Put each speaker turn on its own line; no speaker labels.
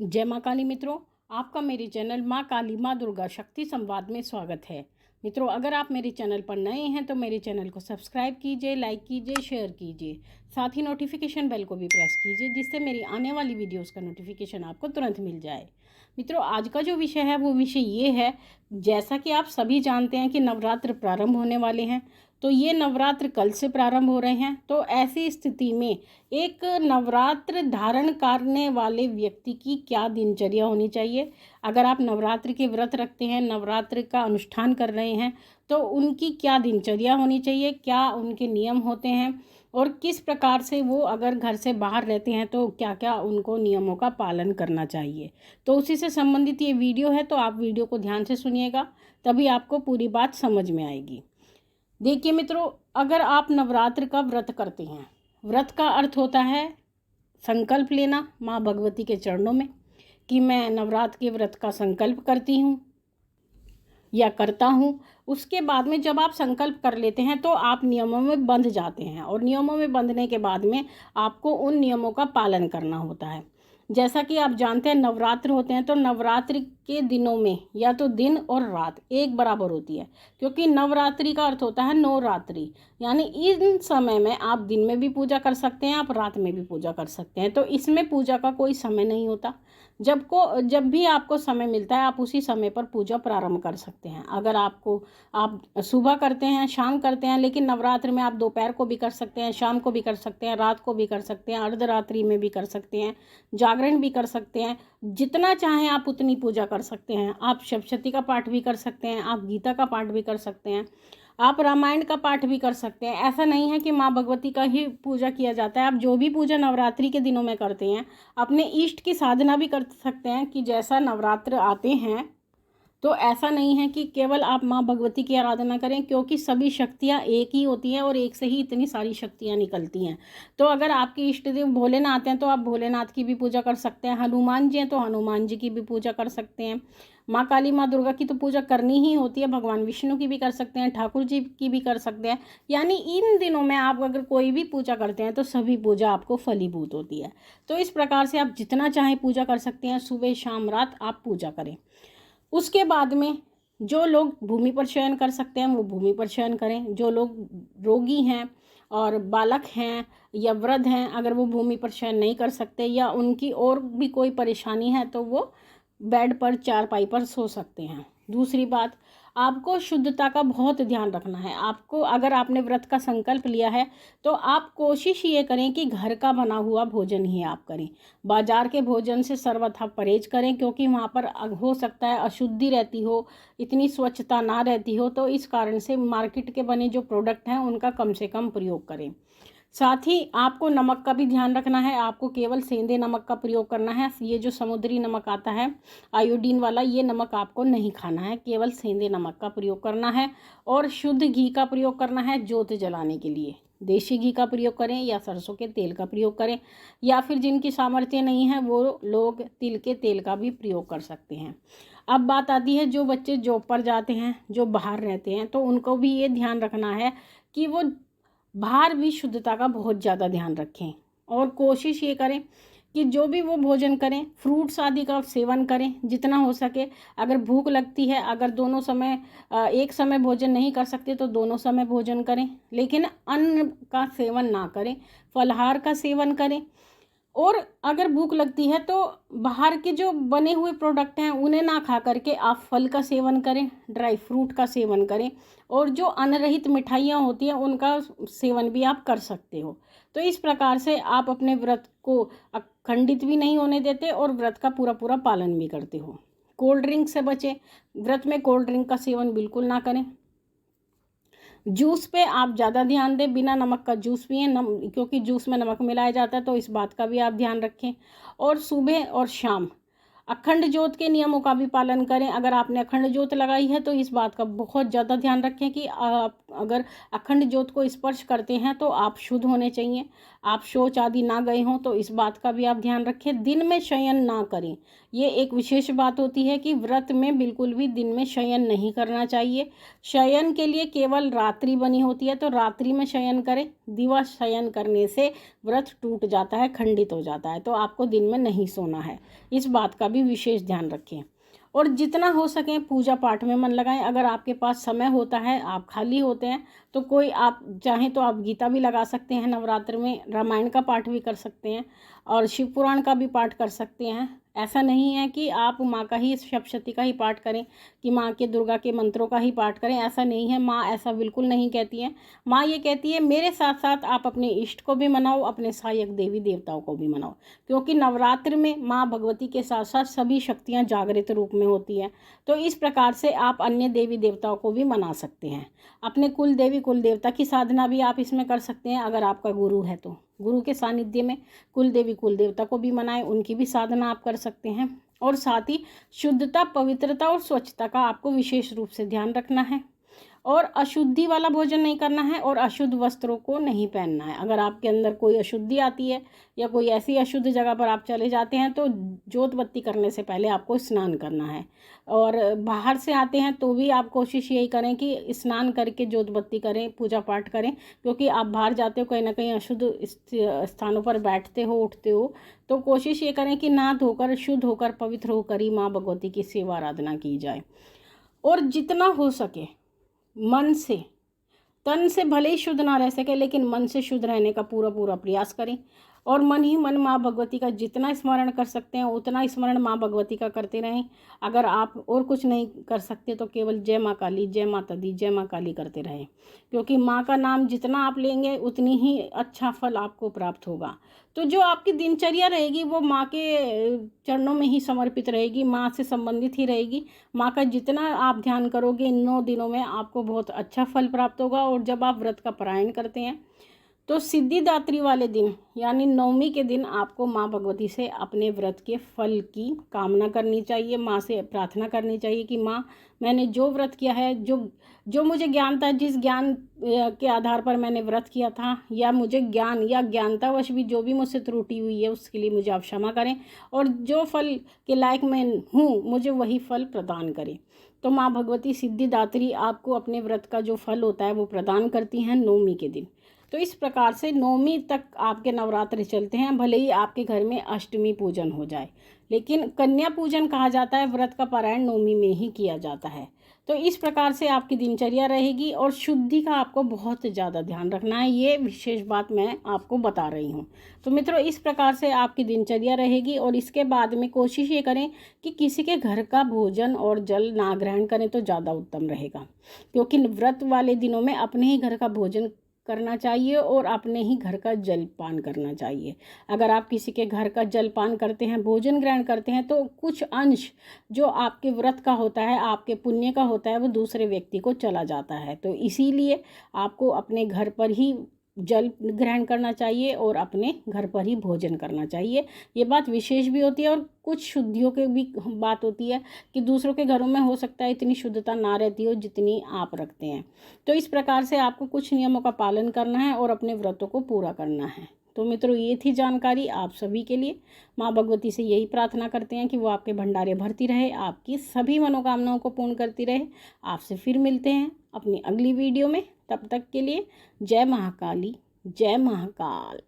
जय माँ काली मित्रों, आपका मेरे चैनल माँ काली माँ दुर्गा शक्ति संवाद में स्वागत है। मित्रों, अगर आप मेरे चैनल पर नए हैं तो मेरे चैनल को सब्सक्राइब कीजिए, लाइक कीजिए, शेयर कीजिए। साथ ही नोटिफिकेशन बेल को भी प्रेस कीजिए जिससे मेरी आने वाली वीडियोस का नोटिफिकेशन आपको तुरंत मिल जाए। मित्रों, आज का जो विषय है वो विषय ये है, जैसा कि आप सभी जानते हैं कि नवरात्र प्रारंभ होने वाले हैं। तो ये नवरात्र कल से प्रारंभ हो रहे हैं। तो ऐसी स्थिति में एक नवरात्र धारण करने वाले व्यक्ति की क्या दिनचर्या होनी चाहिए। अगर आप नवरात्र के व्रत रखते हैं, नवरात्र का अनुष्ठान कर रहे हैं, तो उनकी क्या दिनचर्या होनी चाहिए, क्या उनके नियम होते हैं और किस प्रकार से वो अगर घर से बाहर रहते हैं तो क्या क्या उनको नियमों का पालन करना चाहिए। तो उसी से संबंधित ये वीडियो है, तो आप वीडियो को ध्यान से सुनिएगा, तभी आपको पूरी बात समझ में आएगी। देखिए मित्रों, अगर आप नवरात्र का व्रत करते हैं, व्रत का अर्थ होता है संकल्प लेना माँ भगवती के चरणों में कि मैं नवरात्र के व्रत का संकल्प करती हूँ या करता हूँ। उसके बाद में जब आप संकल्प कर लेते हैं तो आप नियमों में बंध जाते हैं और नियमों में बंधने के बाद में आपको उन नियमों का पालन करना होता है। जैसा कि आप जानते हैं नवरात्र होते हैं, तो नवरात्रि के दिनों में या तो दिन और रात एक बराबर होती है, क्योंकि नवरात्रि का अर्थ होता है नवरात्रि, यानी इन समय में आप दिन में भी पूजा कर सकते हैं, आप रात में भी पूजा कर सकते हैं। तो इसमें पूजा का कोई समय नहीं होता। जब भी आपको समय मिलता है आप उसी समय पर पूजा प्रारंभ कर सकते हैं। अगर आप सुबह करते हैं, शाम करते हैं, लेकिन नवरात्र में आप दोपहर को भी कर सकते हैं, शाम को भी कर सकते हैं, रात को भी कर सकते हैं, अर्धरात्रि में भी कर सकते हैं, जागरण भी कर सकते हैं। जितना चाहें आप उतनी पूजा कर सकते हैं। आप सप्तशती का पाठ भी कर सकते हैं, आप गीता का पाठ भी कर सकते हैं, आप रामायण का पाठ भी कर सकते हैं। ऐसा नहीं है कि माँ भगवती का ही पूजा किया जाता है। आप जो भी पूजा नवरात्रि के दिनों में करते हैं, अपने इष्ट की साधना भी कर सकते हैं कि जैसा नवरात्र आते हैं तो ऐसा नहीं है कि केवल आप माँ भगवती की आराधना करें, क्योंकि सभी शक्तियाँ एक ही होती हैं और एक से ही इतनी सारी शक्तियाँ निकलती हैं। तो अगर आपके इष्ट देव भोलेनाथ हैं तो आप भोलेनाथ की भी पूजा कर सकते हैं, हनुमान जी हैं तो हनुमान जी की भी पूजा कर सकते हैं, माँ काली माँ दुर्गा की तो पूजा करनी ही होती है, भगवान विष्णु की भी कर सकते हैं, ठाकुर जी की भी कर सकते हैं। यानी इन दिनों में आप अगर कोई भी पूजा करते हैं तो सभी पूजा आपको फलीभूत होती है। तो इस प्रकार से आप जितना चाहें पूजा कर सकते हैं, सुबह शाम रात आप पूजा करें। उसके बाद में जो लोग भूमि पर शयन कर सकते हैं वो भूमि पर शयन करें। जो लोग रोगी हैं और बालक हैं या वृद्ध हैं, अगर वो भूमि पर शयन नहीं कर सकते या उनकी और भी कोई परेशानी है तो वो बेड पर, चारपाई पर सो सकते हैं। दूसरी बात, आपको शुद्धता का बहुत ध्यान रखना है। आपको, अगर आपने व्रत का संकल्प लिया है तो आप कोशिश ये करें कि घर का बना हुआ भोजन ही आप करें। बाजार के भोजन से सर्वथा परहेज करें, क्योंकि वहाँ पर हो सकता है अशुद्धि रहती हो, इतनी स्वच्छता ना रहती हो। तो इस कारण से मार्केट के बने जो प्रोडक्ट हैं उनका कम से कम प्रयोग करें। साथ ही आपको नमक का भी ध्यान रखना है। आपको केवल सेंधे नमक का प्रयोग करना है। ये जो समुद्री नमक आता है आयोडीन वाला, ये नमक आपको नहीं खाना है, केवल सेंधे नमक का प्रयोग करना है। और शुद्ध घी का प्रयोग करना है ज्योत जलाने के लिए। देशी घी का प्रयोग करें या सरसों के तेल का प्रयोग करें, या फिर जिनकी सामर्थ्य नहीं है वो लोग तिल के तेल का भी प्रयोग कर सकते हैं। अब बात आती है जो बच्चे जॉब पर जाते हैं, जो बाहर रहते हैं, तो उनको भी ये ध्यान रखना है कि वो बाहर भी शुद्धता का बहुत ज़्यादा ध्यान रखें और कोशिश ये करें कि जो भी वो भोजन करें फ्रूट्स आदि का सेवन करें जितना हो सके। अगर भूख लगती है, अगर दोनों समय एक समय भोजन नहीं कर सकते तो दोनों समय भोजन करें, लेकिन अन्न का सेवन ना करें, फलाहार का सेवन करें। और अगर भूख लगती है तो बाहर के जो बने हुए प्रोडक्ट हैं उन्हें ना खा करके आप फल का सेवन करें, ड्राई फ्रूट का सेवन करें, और जो अन्न रहित मिठाइयाँ होती हैं उनका सेवन भी आप कर सकते हो। तो इस प्रकार से आप अपने व्रत को अखंडित भी नहीं होने देते और व्रत का पूरा पूरा पालन भी करते हो। कोल्ड ड्रिंक से बचें, व्रत में कोल्ड ड्रिंक का सेवन बिल्कुल ना करें। जूस पे आप ज़्यादा ध्यान दें, बिना नमक का जूस पिएं, क्योंकि जूस में नमक मिलाया जाता है, तो इस बात का भी आप ध्यान रखें। और सुबह और शाम अखंड ज्योत के नियमों का भी पालन करें। अगर आपने अखंड ज्योत लगाई है तो इस बात का बहुत ज़्यादा ध्यान रखें कि आप अगर अखंड ज्योत को स्पर्श करते हैं तो आप शुद्ध होने चाहिए, आप शौच आदि ना गए हों, तो इस बात का भी आप ध्यान रखें। दिन में शयन ना करें, ये एक विशेष बात होती है कि व्रत में बिल्कुल भी दिन में शयन नहीं करना चाहिए। शयन के लिए केवल रात्रि बनी होती है, तो रात्रि में शयन करें। दिवा शयन करने से व्रत टूट जाता है, खंडित हो जाता है। तो आपको दिन में नहीं सोना है, इस बात का भी विशेष ध्यान रखें। और जितना हो सके पूजा पाठ में मन लगाएं। अगर आपके पास समय होता है, आप खाली होते हैं, तो कोई आप चाहें तो आप गीता भी लगा सकते हैं नवरात्र में, रामायण का पाठ भी कर सकते हैं और शिव पुराण का भी पाठ कर सकते हैं। ऐसा नहीं है कि आप माँ का ही, सप्तशती का ही पाठ करें, कि माँ के दुर्गा के मंत्रों का ही पाठ करें, ऐसा नहीं है। माँ ऐसा बिल्कुल नहीं कहती है। माँ ये कहती है मेरे साथ साथ आप अपने इष्ट को भी मनाओ, अपने सहायक देवी देवताओं को भी मनाओ, क्योंकि नवरात्र में माँ भगवती के साथ साथ सभी शक्तियाँ जागृत रूप में होती हैं। तो इस प्रकार से आप अन्य देवी देवताओं को भी मना सकते हैं। अपने कुल देवी कुल देवता की साधना भी आप इसमें कर सकते हैं। अगर आपका गुरु है तो गुरु के सानिध्य में कुल देवी कुल देवता को भी मनाएं, उनकी भी साधना आप कर सकते हैं। और साथ ही शुद्धता, पवित्रता और स्वच्छता का आपको विशेष रूप से ध्यान रखना है। और अशुद्धि वाला भोजन नहीं करना है और अशुद्ध वस्त्रों को नहीं पहनना है। अगर आपके अंदर कोई अशुद्धि आती है या कोई ऐसी अशुद्ध जगह पर आप चले जाते हैं तो जोत बत्ती करने से पहले आपको स्नान करना है। और बाहर से आते हैं तो भी आप कोशिश यही करें कि स्नान करके जोत बत्ती करें, पूजा पाठ करें, क्योंकि आप बाहर जाते हो, कहीं ना कहीं अशुद्ध स्थानों पर बैठते हो, उठते हो, तो कोशिश ये करें कि नहा धोकर, शुद्ध होकर, पवित्र होकर ही माँ भगवती की सेवा आराधना की जाए। और जितना हो सके मन से, तन से भले ही शुद्ध ना रह सके, लेकिन मन से शुद्ध रहने का पूरा पूरा प्रयास करें। और मन ही मन माँ भगवती का जितना स्मरण कर सकते हैं उतना स्मरण माँ भगवती का करते रहें। अगर आप और कुछ नहीं कर सकते तो केवल जय माँ काली, जय माता दी, जय माँ काली करते रहें, क्योंकि माँ का नाम जितना आप लेंगे उतनी ही अच्छा फल आपको प्राप्त होगा। तो जो आपकी दिनचर्या रहेगी वो माँ के चरणों में ही समर्पित रहेगी, माँ से संबंधित ही रहेगी। माँ का जितना आप ध्यान करोगे इन 9 दिनों में आपको बहुत अच्छा फल प्राप्त होगा। और जब आप व्रत का पारायण करते हैं तो सिद्धिदात्री वाले दिन यानी नवमी के दिन आपको माँ भगवती से अपने व्रत के फल की कामना करनी चाहिए। माँ से प्रार्थना करनी चाहिए कि माँ, मैंने जो व्रत किया है, जो मुझे ज्ञान था, जिस ज्ञान के आधार पर मैंने व्रत किया था, या मुझे ज्ञान या ज्ञानतावश भी जो भी मुझसे त्रुटि हुई है उसके लिए मुझे आप क्षमा करें, और जो फल के लायक मैं हूँ मुझे वही फल प्रदान करें। तो माँ भगवती सिद्धिदात्री आपको अपने व्रत का जो फल होता है वो प्रदान करती हैं नवमी के दिन। तो इस प्रकार से नवमी तक आपके नवरात्र चलते हैं। भले ही आपके घर में अष्टमी पूजन हो जाए, लेकिन कन्या पूजन कहा जाता है, व्रत का पारायण नवमी में ही किया जाता है। तो इस प्रकार से आपकी दिनचर्या रहेगी। और शुद्धि का आपको बहुत ज़्यादा ध्यान रखना है, ये विशेष बात मैं आपको बता रही हूँ। तो मित्रों, इस प्रकार से आपकी दिनचर्या रहेगी। और इसके बाद में कोशिश ये करें कि किसी के घर का भोजन और जल ना ग्रहण करें तो ज़्यादा उत्तम रहेगा, क्योंकि व्रत वाले दिनों में अपने ही घर का भोजन करना चाहिए और अपने ही घर का जलपान करना चाहिए। अगर आप किसी के घर का जलपान करते हैं, भोजन ग्रहण करते हैं, तो कुछ अंश जो आपके व्रत का होता है, आपके पुण्य का होता है, वो दूसरे व्यक्ति को चला जाता है। तो इसीलिए आपको अपने घर पर ही जल ग्रहण करना चाहिए और अपने घर पर ही भोजन करना चाहिए। ये बात विशेष भी होती है। और कुछ शुद्धियों की भी बात होती है कि दूसरों के घरों में हो सकता है इतनी शुद्धता ना रहती हो जितनी आप रखते हैं। तो इस प्रकार से आपको कुछ नियमों का पालन करना है और अपने व्रतों को पूरा करना है। तो मित्रों, ये थी जानकारी आप सभी के लिए। माँ भगवती से यही प्रार्थना करते हैं कि वो आपके भंडारे भरती रहे, आपकी सभी मनोकामनाओं को पूर्ण करती रहे। आपसे फिर मिलते हैं अपनी अगली वीडियो में। तब तक के लिए जय महाकाली, जय महाकाल।